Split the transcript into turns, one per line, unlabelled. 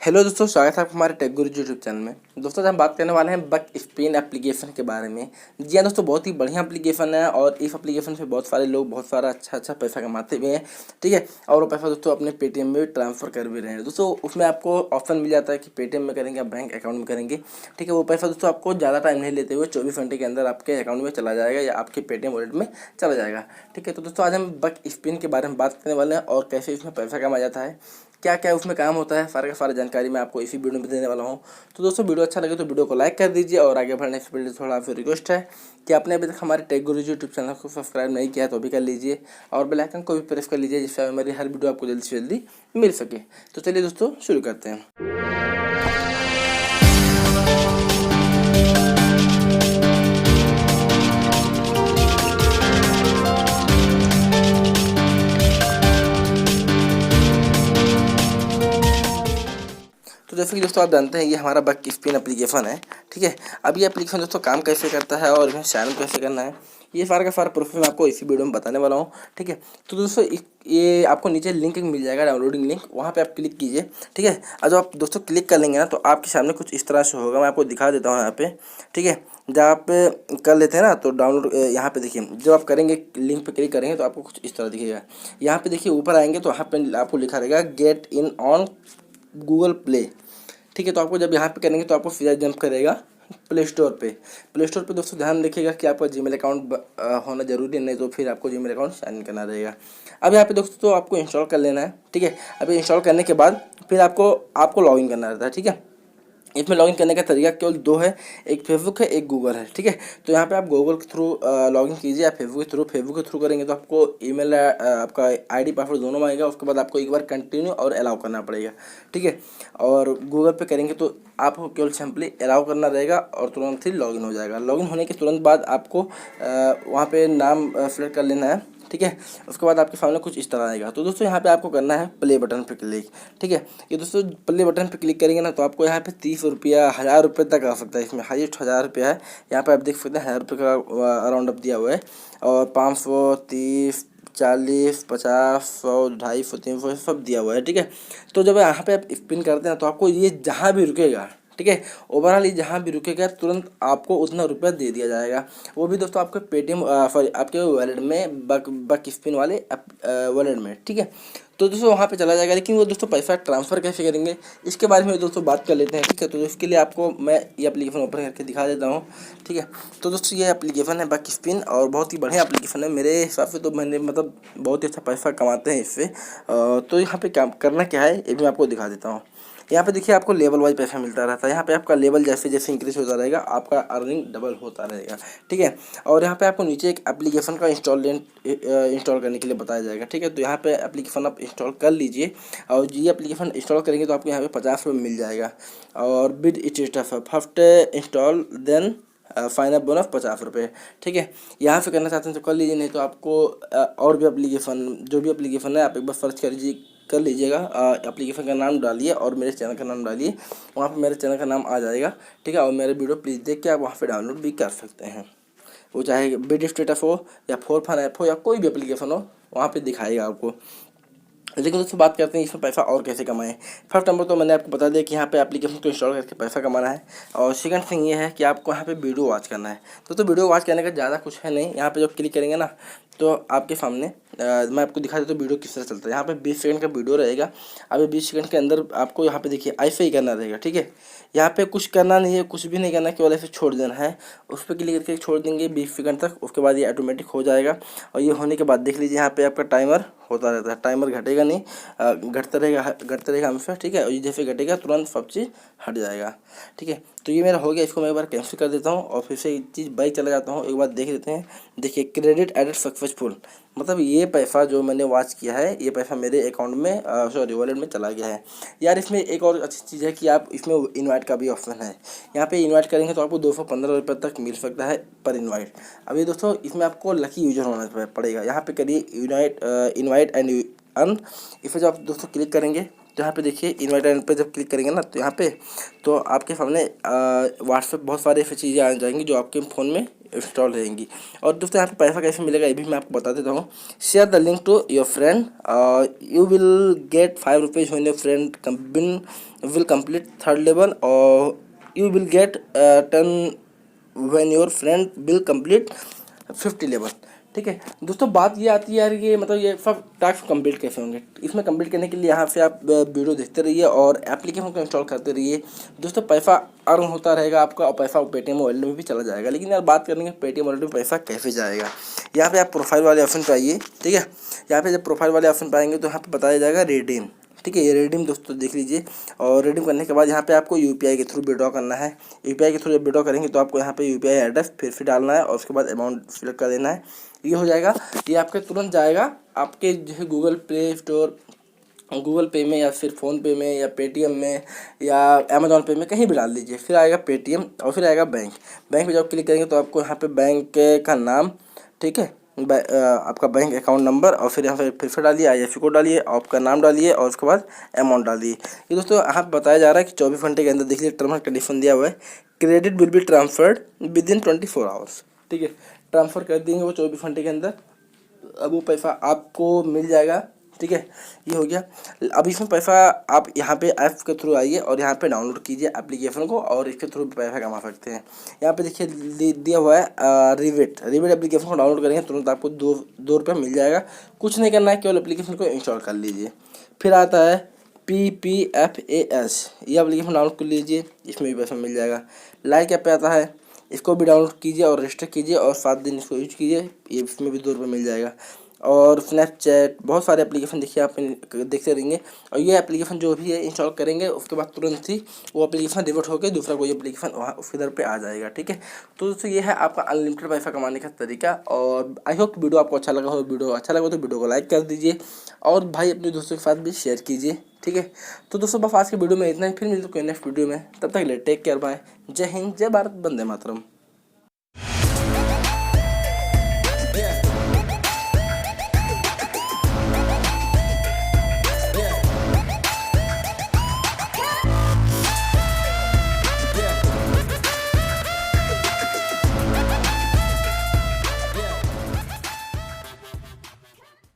Hello दोस्तों, स्वागत है आपका हमारे टेक गुरु यूट्यूब चैनल में। दोस्तों हम बात करने वाले हैं बक स्पिन एप्लीकेशन के बारे में। जी हाँ दोस्तों, बहुत ही बढ़िया एप्लीकेशन है और इस एप्लीकेशन से बहुत सारे लोग बहुत सारा अच्छा पैसा कमाते भी हैं। ठीक है, और वो पैसा दोस्तों अपने पेटीएम में भी ट्रांसफ़र कर भी रहे हैं। दोस्तों उसमें आपको ऑप्शन मिल जाता है कि पेटीएम में करेंगे या बैंक अकाउंट में करेंगे। ठीक है, वो पैसा दोस्तों आपको ज़्यादा टाइम नहीं लेते हुए 24 घंटे के अंदर आपके अकाउंट में चला जाएगा या आपके पेटीएम वॉलेट में चला जाएगा। ठीक है, तो दोस्तों आज हम बक स्पिन के बारे में बात करने वाले हैं और कैसे इसमें पैसा कमाया जाता है, क्या क्या उसमें काम होता है, सारा का सारा जानकारी मैं आपको इसी वीडियो में देने वाला हूँ। तो दोस्तों वीडियो अच्छा लगे तो वीडियो को लाइक कर दीजिए और आगे बढ़ने से पहले थोड़ा आपसे रिक्वेस्ट है कि आपने अभी तक हमारे टेक गुरु यूट्यूब चैनल को सब्सक्राइब नहीं किया है तो भी कर लीजिए और बेल आइकन को भी प्रेस कर लीजिए, जिससे हमारी हर वीडियो आपको जल्दी से जल्दी मिल सके। तो चलिए दोस्तों शुरू करते हैं। तो जैसे कि दोस्तों आप जानते हैं ये हमारा बक स्पिन एप्लीकेशन है। ठीक है, अब ये एप्लीकेशन दोस्तों काम कैसे करता है और इसमें साइन अप कैसे करना है, ये सारा का सारा प्रोसेस मैं आपको इसी वीडियो में बताने वाला हूँ। ठीक है, तो दोस्तों ये आपको नीचे लिंक मिल जाएगा, डाउनलोडिंग लिंक, वहाँ पे आप क्लिक कीजिए। ठीक है, और जब आप दोस्तों क्लिक कर लेंगे ना तो आपके सामने कुछ इस तरह से होगा। मैं आपको दिखा देता हूँ यहाँ पे। ठीक है, जब आप कर लेते हैं ना तो डाउनलोड यहाँ पे देखिए, जब आप करेंगे लिंक पे क्लिक करेंगे तो आपको कुछ इस तरह दिखेगा। यहाँ पे देखिए ऊपर आएंगे तो यहाँ पे आपको लिखा रहेगा get in on Google play. ठीक है, तो आपको जब यहाँ पे करेंगे तो आपको सीधा जंप करेगा प्ले स्टोर पे दोस्तों ध्यान रखिएगा कि आपका जीमेल अकाउंट होना जरूरी है, नहीं तो फिर आपको जीमेल अकाउंट साइन इन करना रहेगा। अब यहाँ पे दोस्तों तो आपको इंस्टॉल कर लेना है। ठीक है, अभी इंस्टॉल करने के बाद फिर आपको लॉगिन करना रहता है। ठीक है, इसमें लॉगिन करने का तरीका केवल दो है, एक फेसबुक है एक गूगल है। ठीक है, तो यहाँ पे आप गूगल के थ्रू लॉगिन कीजिए या फेसबुक के थ्रू करेंगे तो आपको ईमेल आपका आईडी पासवर्ड दोनों मांगेगा। उसके बाद आपको एक बार कंटिन्यू और अलाउ करना पड़ेगा। ठीक है, और गूगल पे करेंगे तो आपको केवल सिंपली अलाउ करना रहेगा और तुरंत ही लॉगिन हो जाएगा। लॉगिन होने के तुरंत बाद आपको वहाँ पे नाम सेलेक्ट कर लेना है। ठीक है, उसके बाद आपके सामने कुछ इस तरह आएगा। तो दोस्तों यहाँ पे आपको करना है प्ले बटन पे क्लिक। ठीक है, ये दोस्तों प्ले बटन पे क्लिक करेंगे ना तो आपको यहाँ पे 30 रुपया 1000 रुपये तक आ सकता है। इसमें हाईएस्ट 1000 रुपया है। यहाँ पे आप देख सकते हैं 1000 रुपये का अराउंड अप दिया हुआ है और 500, 30, 40, 50, 100, 250, 300 सब दिया हुआ है। ठीक है, तो जब यहाँ पे आप स्पिन करते हैं तो आपको ये जहाँ भी रुकेगा, ठीक है, ओवरऑल ये जहाँ भी रुकेगा तुरंत आपको उतना रुपया दे दिया जाएगा। वो भी दोस्तों आपके पेटीएम सॉरी आपके वॉलेट में बक स्पिन वाले वॉलेट में। ठीक है, तो दोस्तों वहाँ पे चला जाएगा। लेकिन वो दोस्तों पैसा ट्रांसफ़र कैसे करेंगे इसके बारे में दोस्तों बात कर लेते हैं। ठीक है, तो इसके लिए आपको मैं ये एप्लीकेशन ओपन करके दिखा देता हूँ। ठीक है, तो दोस्तों ये एप्लीकेशन है बक स्पिन और बहुत ही बढ़िया एप्लीकेशन है मेरे हिसाब से। तो मैंने मतलब बहुत ही अच्छा पैसा कमाते हैं इससे। तो यहाँ पे काम करना क्या है ये भी मैं आपको दिखा देता हूँ। यहाँ पे देखिए आपको लेवल वाइज पैसा मिलता रहता है। यहाँ पे आपका लेवल जैसे जैसे इंक्रीज होता रहेगा आपका अर्निंग डबल होता रहेगा। ठीक है, और यहाँ पे आपको नीचे एक एप्लीकेशन का इंस्टॉल करने के लिए बताया जाएगा। ठीक है, तो यहाँ पे एप्लीकेशन आप इंस्टॉल कर लीजिए और ये एप्लीकेशन इंस्टॉल करेंगे तो आपको यहाँ पे 50 रुपये मिल जाएगा और bid status first install then final bonus 50 रुपये। ठीक है, यहाँ से करना चाहते हैं तो कर लीजिए, नहीं तो आपको और भी एप्लीकेशन जो भी एप्लीकेशन है आप एक बार सर्च कर लीजिएगा। एप्लीकेशन का नाम डालिए और मेरे चैनल का नाम डालिए, वहाँ पे मेरे चैनल का नाम आ जाएगा। ठीक है, और मेरे वीडियो प्लीज़ देख के आप वहाँ पे डाउनलोड भी कर सकते हैं। वो चाहे बिड स्टेटस हो या फोर फन ऐप हो या कोई भी एप्लीकेशन हो, वहाँ पे दिखाएगा आपको। लेकिन दोस्तों बात करते हैं इसमें पैसा और कैसे कमाएं। फर्स्ट नंबर तो मैंने आपको बता दिया कि यहाँ पे एप्लीकेशन को इंस्टॉल करके पैसा कमाना है और सेकंड थिंग ये है कि आपको यहाँ पे वीडियो वॉच करना है। तो वीडियो वॉच करने का ज़्यादा कुछ है नहीं। यहाँ पे जब क्लिक करेंगे ना तो आपके सामने मैं आपको दिखा देता हूँ वीडियो किस तरह चलता है। यहाँ पे 20 सेकंड का वीडियो रहेगा। अभी 20 सेकंड के अंदर आपको यहाँ पे देखिए ऐसे ही करना रहेगा। ठीक है, यहाँ पे कुछ करना नहीं है, कुछ भी नहीं करना, केवल ऐसे छोड़ देना है। उस पर क्लिक करके छोड़ देंगे 20 सेकंड तक। उसके बाद ये ऑटोमेटिक हो जाएगा और ये होने के बाद देख लीजिए यहाँ पे आपका टाइमर होता रहता है। टाइमर घटेगा नहीं, घटता रहेगा हमेशा। ठीक है, और ये जैसे घटेगा तुरंत सब चीज़ हट जाएगा। ठीक है, तो ये मेरा हो गया। इसको मैं एक बार कैंसिल कर देता हूँ और फिर से एक चीज़ बैक चला जाता हूँ, एक बार देख लेते हैं। देखिए क्रेडिट एडेड सक्सेसफुल, मतलब ये पैसा जो मैंने वॉच किया है ये पैसा मेरे अकाउंट में सॉरी वॉलेट में चला गया है। यार इसमें एक और अच्छी चीज़ है कि आप इसमें इनवाइट का भी ऑप्शन है। यहाँ पे इनवाइट करेंगे तो आपको 215 रुपये तक मिल सकता है पर इनवाइट। अभी दोस्तों इसमें आपको लकी यूजर होना पड़ेगा। यहाँ पे करिए इनवाइट एंड अर्न। इस पर जब आप दोस्तों क्लिक करेंगे तो यहाँ पे देखिए इनवाइट एंड पे जब क्लिक करेंगे ना तो यहाँ पे तो आपके सामने व्हाट्सएप बहुत सारी ऐसी चीज़ें आ जाएंगी जो आपके फ़ोन में इंस्टॉल रहेंगी। और दोस्तों यहाँ पे पैसा कैसे मिलेगा ये भी मैं आपको बता देता हूँ। Share the link to your friend, you will get 5 rupees when your friend will complete third level, और you will get 10 when your friend will complete 50 level. ठीक है दोस्तों, बात ये आती है यार, ये मतलब ये सब टास्क कंप्लीट कैसे होंगे। इसमें कंप्लीट करने के लिए यहाँ से आप वीडियो देखते रहिए और एप्लीकेशन को इंस्टॉल करते रहिए। दोस्तों पैसा अर्न होता रहेगा आपका, और पैसा पेटीएम वॉलेट में भी चला जाएगा। लेकिन यार बात करेंगे पेटीएम वॉलेट में पैसा कैसे जाएगा। यहाँ पे आप प्रोफाइल वाले ऑप्शन पे आइए। ठीक है, यहाँ पे जब प्रोफाइल वाले ऑप्शन पे आएंगे तो यहाँ पे बताया जाएगा रिडीम। ठीक है, ये रिडीम दोस्तों देख लीजिए। और रिडीम करने के बाद यहाँ पे आपको यूपीआई के थ्रू विड्रॉ करना है। यूपीआई के थ्रू जब विड्रॉ करेंगे तो आपको यहाँ पे यूपीआई एड्रेस फिर से डालना है और उसके बाद अमाउंट सिलेक्ट कर देना है। ये हो जाएगा, ये आपके तुरंत जाएगा आपके जो है गूगल प्ले स्टोर, गूगल पे में या फिर फ़ोन पे में या पेटीएम में या अमेजोन पे में कहीं भी डाल दीजिए। फिर आएगा पेटीएम और फिर आएगा बैंक। बैंक पे जब क्लिक करेंगे तो आपको यहाँ पे बैंक का नाम, ठीक है, आपका बैंक अकाउंट नंबर, और फिर यहाँ फिर से डालिए, आईएफएससी कोड डालिए, आपका नाम डालिए और उसके बाद अमाउंट डालिए। ये दोस्तों यहाँ पे बताया जा रहा है कि 24 घंटे के अंदर देखिए टर्म एंड कंडीशन दिया हुआ है, credit will be transferred with in 24 hours. ठीक है, ट्रांसफ़र कर देंगे वो 24 घंटे के अंदर, अब वो पैसा आपको मिल जाएगा। ठीक है, ये हो गया। अब इसमें पैसा आप यहाँ पे ऐप के थ्रू आइए और यहाँ पे डाउनलोड कीजिए एप्लीकेशन को और इसके थ्रू पैसा कमा सकते हैं। यहाँ पे देखिए दिया हुआ है रिवेट एप्लीकेशन को डाउनलोड करेंगे तुरंत आपको दो रुपये मिल जाएगा। कुछ नहीं करना है, केवल एप्लीकेशन को इंस्टॉल कर लीजिए। फिर आता है PPFAS, ये एप्लीकेशन डाउनलोड कर लीजिए, इसमें भी पैसा मिल जाएगा। लाइक ऐप पे आता है, इसको भी डाउनलोड कीजिए और रजिस्टर कीजिए और 7 दिन इसको यूज कीजिए, ये इसमें भी 2 रुपये मिल जाएगा। और स्नैपचैट, बहुत सारे एप्लीकेशन देखिए आप देखते रहेंगे। और ये एप्लीकेशन जो भी है इंस्टॉल करेंगे उसके बाद तुरंत ही वो एप्लीकेशन रिवर्ट होकर दूसरा कोई एप्लीकेशन वहाँ उसके दर पे आ जाएगा। ठीक है, तो दोस्तों ये है आपका अनलिमिटेड पैसा कमाने का तरीका। और आई होप वीडियो आपको अच्छा लगा हो। वीडियो अच्छा लगा तो वीडियो को लाइक कर दीजिए और भाई अपने दोस्तों के साथ भी शेयर कीजिए। ठीक है, तो दोस्तों बस आज के वीडियो में इतना ही, फिर मिलते हैं नेक्स्ट वीडियो में। तब तक ले टेक केयर, बाय, जय हिंद, जय भारत, वंदे मातरम।